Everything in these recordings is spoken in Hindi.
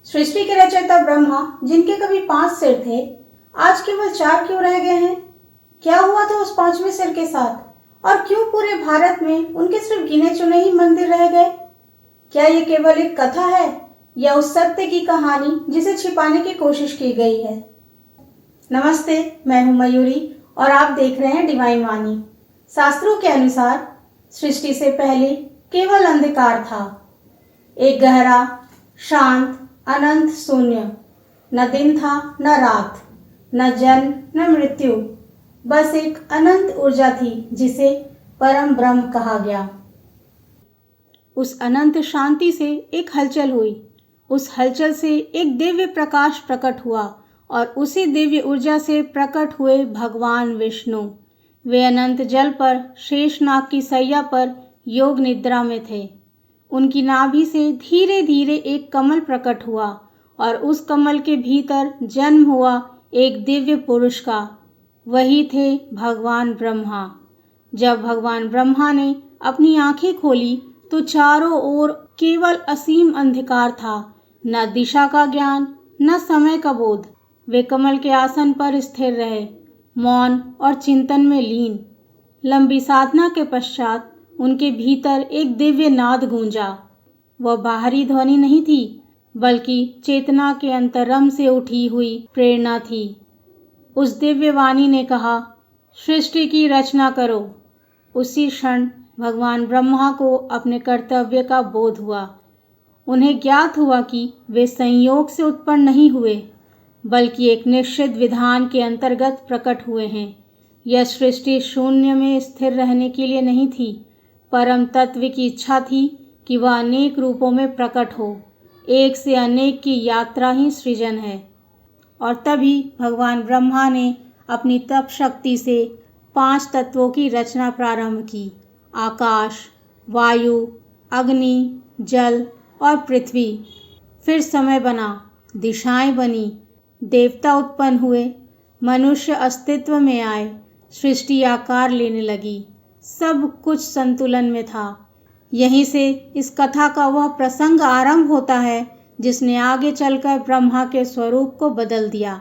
सृष्टि के रचयिता ब्रह्मा, जिनके कभी 5 सिर थे, आज केवल 4 क्यों रह गए हैं? क्या हुआ था उस 5वें सिर के साथ? और क्यों पूरे भारत में उनके सिर्फ गिने चुने ही मंदिर रह गए? क्या ये केवल एक कथा है या उस सत्य की कहानी जिसे छिपाने की कोशिश की गई है? नमस्ते, मैं हूं मयूरी और आप देख रहे हैं डिवाइन वाणी। शास्त्रों के अनुसार सृष्टि से पहले केवल अंधकार था, एक गहरा, शांत, अनंत शून्य। न दिन था न रात, न जन्म न मृत्यु, बस एक अनंत ऊर्जा थी जिसे परम ब्रह्म कहा गया। उस अनंत शांति से एक हलचल हुई, उस हलचल से एक दिव्य प्रकाश प्रकट हुआ और उसी दिव्य ऊर्जा से प्रकट हुए भगवान विष्णु। वे अनंत जल पर शेषनाग की सैया पर योग निद्रा में थे। उनकी नाभि से धीरे धीरे एक कमल प्रकट हुआ और उस कमल के भीतर जन्म हुआ एक दिव्य पुरुष का। वही थे भगवान ब्रह्मा। जब भगवान ब्रह्मा ने अपनी आंखें खोली तो चारों ओर केवल असीम अंधकार था, न दिशा का ज्ञान न समय का बोध। वे कमल के आसन पर स्थिर रहे, मौन और चिंतन में लीन। लंबी साधना के पश्चात उनके भीतर एक दिव्य नाद गूंजा। वह बाहरी ध्वनि नहीं थी, बल्कि चेतना के अंतरम से उठी हुई प्रेरणा थी। उस दिव्य वाणी ने कहा, सृष्टि की रचना करो। उसी क्षण भगवान ब्रह्मा को अपने कर्तव्य का बोध हुआ। उन्हें ज्ञात हुआ कि वे संयोग से उत्पन्न नहीं हुए, बल्कि एक निश्चित विधान के अंतर्गत प्रकट हुए हैं। यह सृष्टि शून्य में स्थिर रहने के लिए नहीं थी। परम तत्व की इच्छा थी कि वह अनेक रूपों में प्रकट हो। एक से अनेक की यात्रा ही सृजन है। और तभी भगवान ब्रह्मा ने अपनी तप शक्ति से 5 तत्वों की रचना प्रारंभ की। आकाश, वायु, अग्नि, जल और पृथ्वी। फिर समय बना, दिशाएं बनी, देवता उत्पन्न हुए, मनुष्य अस्तित्व में आए, सृष्टि आकार लेने लगी। सब कुछ संतुलन में था। यहीं से इस कथा का वह प्रसंग आरंभ होता है जिसने आगे चलकर ब्रह्मा के स्वरूप को बदल दिया।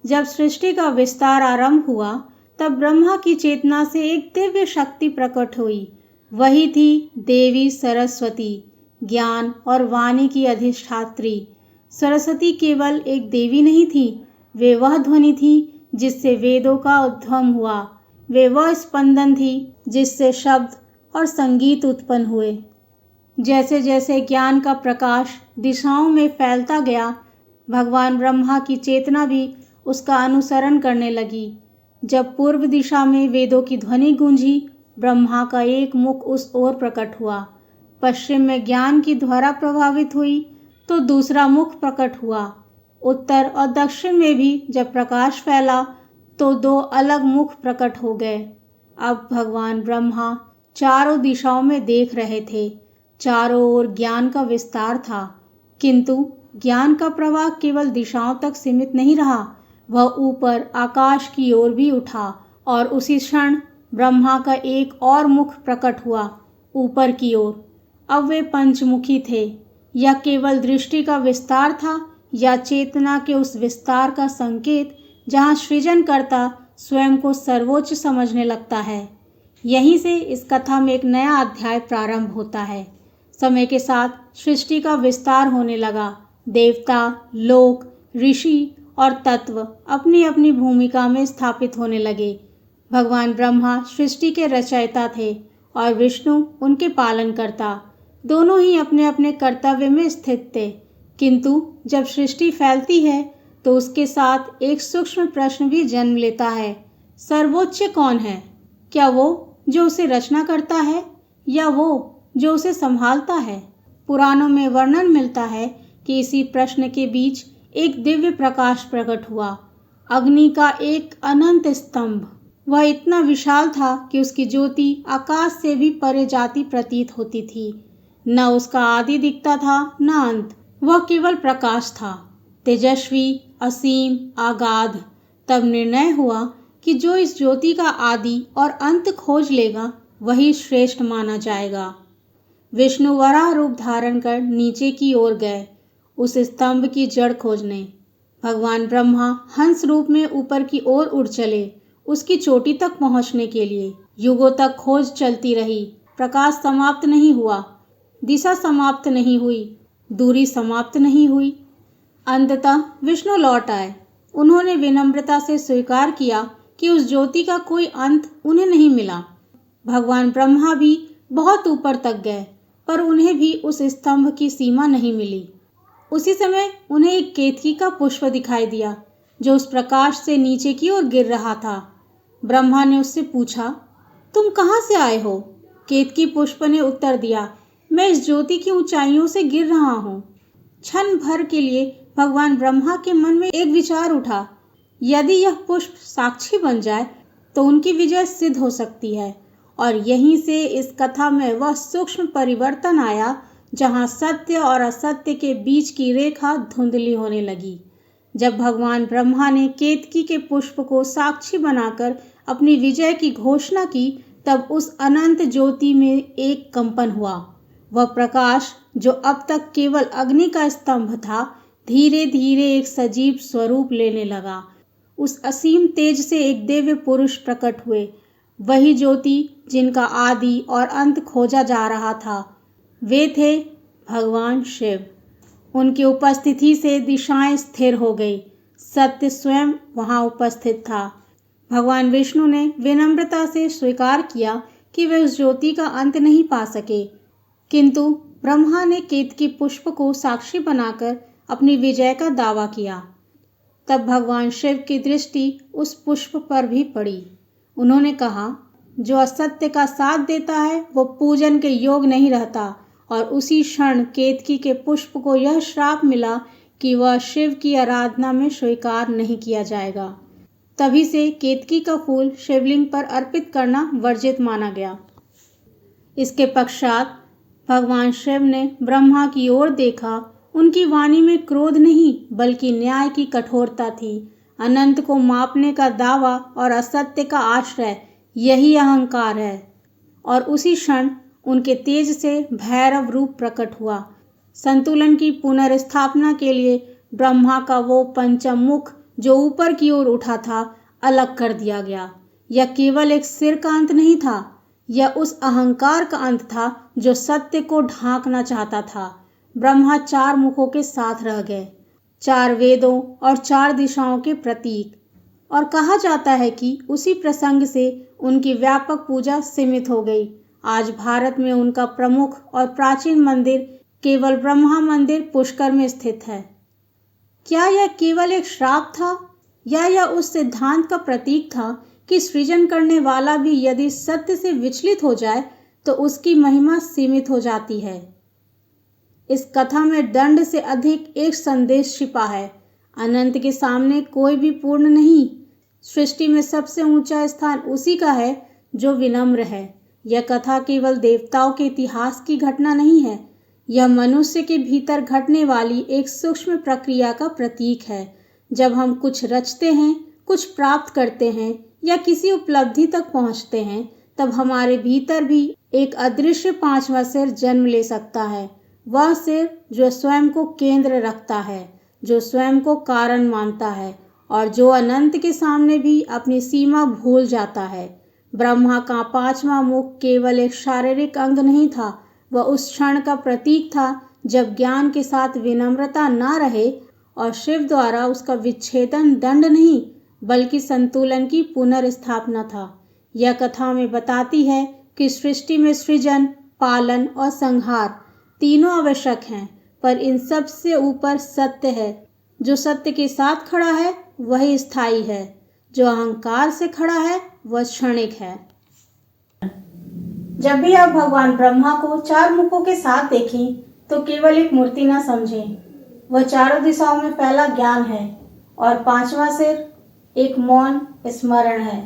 जब सृष्टि का विस्तार आरंभ हुआ तब ब्रह्मा की चेतना से एक दिव्य शक्ति प्रकट हुई। वही थी देवी सरस्वती, ज्ञान और वाणी की अधिष्ठात्री। सरस्वती केवल एक देवी नहीं थी, वे वह ध्वनि थी जिससे वेदों का उद्गम हुआ। वे वह स्पंदन थी जिससे शब्द और संगीत उत्पन्न हुए। जैसे जैसे ज्ञान का प्रकाश दिशाओं में फैलता गया, भगवान ब्रह्मा की चेतना भी उसका अनुसरण करने लगी। जब पूर्व दिशा में वेदों की ध्वनि गूंजी, ब्रह्मा का एक मुख उस ओर प्रकट हुआ। पश्चिम में ज्ञान की धारा प्रभावित हुई तो दूसरा मुख प्रकट हुआ। उत्तर और दक्षिण में भी जब प्रकाश फैला तो 2 अलग मुख प्रकट हो गए। अब भगवान ब्रह्मा चारों दिशाओं में देख रहे थे। चारों ओर ज्ञान का विस्तार था, किंतु ज्ञान का प्रवाह केवल दिशाओं तक सीमित नहीं रहा, वह ऊपर आकाश की ओर भी उठा। और उसी क्षण ब्रह्मा का एक और मुख प्रकट हुआ, ऊपर की ओर। अब वे पंचमुखी थे। यह केवल दृष्टि का विस्तार था या चेतना के उस विस्तार का संकेत जहाँ सृजनकर्ता स्वयं को सर्वोच्च समझने लगता है। यहीं से इस कथा में एक नया अध्याय प्रारंभ होता है। समय के साथ सृष्टि का विस्तार होने लगा। देवता, लोक, ऋषि और तत्व अपनी अपनी भूमिका में स्थापित होने लगे। भगवान ब्रह्मा सृष्टि के रचयिता थे और विष्णु उनके पालनकर्ता। दोनों ही अपने अपने कर्तव्य में स्थित थे। किंतु जब सृष्टि फैलती है तो उसके साथ एक सूक्ष्म प्रश्न भी जन्म लेता है। सर्वोच्च कौन है? क्या वो जो उसे रचना करता है या वो जो उसे संभालता है? पुराणों में वर्णन मिलता है कि इसी प्रश्न के बीच एक दिव्य प्रकाश प्रकट हुआ, अग्नि का एक अनंत स्तंभ। वह इतना विशाल था कि उसकी ज्योति आकाश से भी परे जाती प्रतीत होती थी। न उसका आदि दिखता था न अंत, वह केवल प्रकाश था, तेजस्वी, असीम, अगाध। तब निर्णय हुआ कि जो इस ज्योति का आदि और अंत खोज लेगा वही श्रेष्ठ माना जाएगा। विष्णु वराह रूप धारण कर नीचे की ओर गए उस स्तंभ की जड़ खोजने। भगवान ब्रह्मा हंस रूप में ऊपर की ओर उड़ चले, उसकी चोटी तक पहुंचने के लिए। युगों तक खोज चलती रही, प्रकाश समाप्त नहीं हुआ, दिशा समाप्त नहीं हुई, दूरी समाप्त नहीं हुई। अंततः विष्णु लौट आए। उन्होंने विनम्रता से स्वीकार किया कि उस ज्योति का कोई अंत उन्हें नहीं मिला। भगवान ब्रह्मा भी बहुत ऊपर तक गए, पर उन्हें भी उस स्तंभ की सीमा नहीं मिली। उसी समय उन्हें एक केतकी का पुष्प दिखाई दिया, जो उस प्रकाश से नीचे की ओर गिर रहा था। ब्रह्मा ने उससे पूछा, तुम कहाँ से आए हो? केतकी पुष्प ने उत्तर दिया, मैं इस ज्योति की ऊंचाइयों से गिर रहा हूँ। क्षण भर के लिए भगवान ब्रह्मा के मन में एक विचार उठा, यदि यह पुष्प साक्षी बन जाए तो उनकी विजय सिद्ध हो सकती है। और यहीं से इस कथा में वह सूक्ष्म परिवर्तन आया जहाँ सत्य और असत्य के बीच की रेखा धुंधली होने लगी। जब भगवान ब्रह्मा ने केतकी के पुष्प को साक्षी बनाकर अपनी विजय की घोषणा की, तब उस अनंत ज्योति में एक कंपन हुआ। वह प्रकाश जो अब तक केवल अग्नि का स्तंभ था, धीरे धीरे एक सजीव स्वरूप लेने लगा। उस असीम तेज से एक दिव्य पुरुष प्रकट हुए, वही ज्योति जिनका आदि और अंत खोजा जा रहा था। वे थे भगवान शिव। उनकी उपस्थिति से दिशाएं स्थिर हो गई। सत्य स्वयं वहां उपस्थित था। भगवान विष्णु ने विनम्रता से स्वीकार किया कि वे उस ज्योति का अंत नहीं पा सके, किंतु ब्रह्मा ने केतकी पुष्प को साक्षी बनाकर अपनी विजय का दावा किया। तब भगवान शिव की दृष्टि उस पुष्प पर भी पड़ी। उन्होंने कहा, जो असत्य का साथ देता है वो पूजन के योग नहीं रहता। और उसी क्षण केतकी के पुष्प को यह श्राप मिला कि वह शिव की आराधना में स्वीकार नहीं किया जाएगा। तभी से केतकी का फूल शिवलिंग पर अर्पित करना वर्जित माना गया। इसके पश्चात भगवान शिव ने ब्रह्मा की ओर देखा। उनकी वाणी में क्रोध नहीं बल्कि न्याय की कठोरता थी। अनंत को मापने का दावा और असत्य का आश्रय, यही अहंकार है। और उसी क्षण उनके तेज से भैरव रूप प्रकट हुआ। संतुलन की पुनर्स्थापना के लिए ब्रह्मा का वो पंचम मुख जो ऊपर की ओर उठा था, अलग कर दिया गया। यह केवल एक सिर का अंत नहीं था, यह उस अहंकार का अंत था जो सत्य को ढांकना चाहता था। ब्रह्मा 4 मुखों के साथ रह गए, 4 वेदों और 4 दिशाओं के प्रतीक। और कहा जाता है कि उसी प्रसंग से उनकी व्यापक पूजा सीमित हो गई। आज भारत में उनका प्रमुख और प्राचीन मंदिर केवल ब्रह्मा मंदिर पुष्कर में स्थित है। क्या यह केवल एक श्राप था या यह उस सिद्धांत का प्रतीक था कि सृजन करने वाला भी यदि सत्य से विचलित हो जाए तो उसकी महिमा सीमित हो जाती है। इस कथा में दंड से अधिक एक संदेश छिपा है। अनंत के सामने कोई भी पूर्ण नहीं। सृष्टि में सबसे ऊंचा स्थान उसी का है जो विनम्र है। यह कथा केवल देवताओं के इतिहास की घटना नहीं है, यह मनुष्य के भीतर घटने वाली एक सूक्ष्म प्रक्रिया का प्रतीक है। जब हम कुछ रचते हैं, कुछ प्राप्त करते हैं या किसी उपलब्धि तक पहुंचते हैं, तब हमारे भीतर भी एक अदृश्य 5वां सिर जन्म ले सकता है। वह सिर जो स्वयं को केंद्र रखता है, जो स्वयं को कारण मानता है और जो अनंत के सामने भी अपनी सीमा भूल जाता है। ब्रह्मा का 5वां मुख केवल एक शारीरिक अंग नहीं था, वह उस क्षण का प्रतीक था जब ज्ञान के साथ विनम्रता ना रहे और शिव द्वारा उसका विच्छेदन दंड नहीं बल्कि संतुलन की पुनर्स्थापना था। यह कथा में बताती है कि सृष्टि में सृजन, पालन और संहार तीनों आवश्यक हैं, पर इन सब से ऊपर सत्य है। जो सत्य के साथ खड़ा है वही स्थायी है, जो अहंकार से खड़ा है वह क्षणिक है। जब भी आप भगवान ब्रह्मा को 4 मुखों के साथ देखें तो केवल एक मूर्ति न समझें। वह चारों दिशाओं में फैला ज्ञान है और 5वां सिर एक मौन स्मरण है।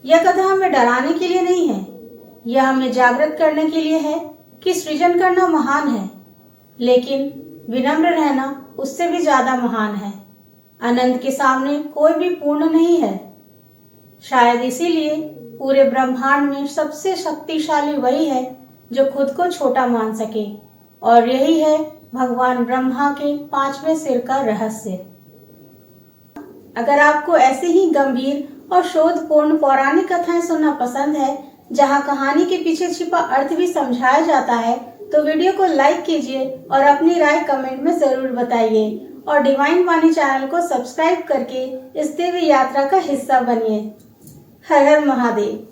यह कथा हमें डराने के लिए नहीं है, यह हमें जागृत करने के लिए है कि सृजन करना महान है, लेकिन विनम्र रहना उससे भी ज्यादा महान है। अनंत के सामने कोई भी पूर्ण नहीं है। शायद इसीलिए पूरे ब्रह्मांड में सबसे शक्तिशाली वही है जो खुद को छोटा मान सके, और यही है भगवान ब्रह्मा के 5वें सिर का रहस्य। अगर आपको ऐसे ही गंभीर और शोधपूर्ण पौराणिक कथाएं सुनना पसंद है, जहां कहानी के पीछे छिपा अर्थ भी समझाया जाता है, तो वीडियो को लाइक कीजिए और अपनी राय कमेंट में जरूर बताइए और डिवाइन वाणी चैनल को सब्सक्राइब करके इस दिव्य यात्रा का हिस्सा बनिए। हर हर महादेव।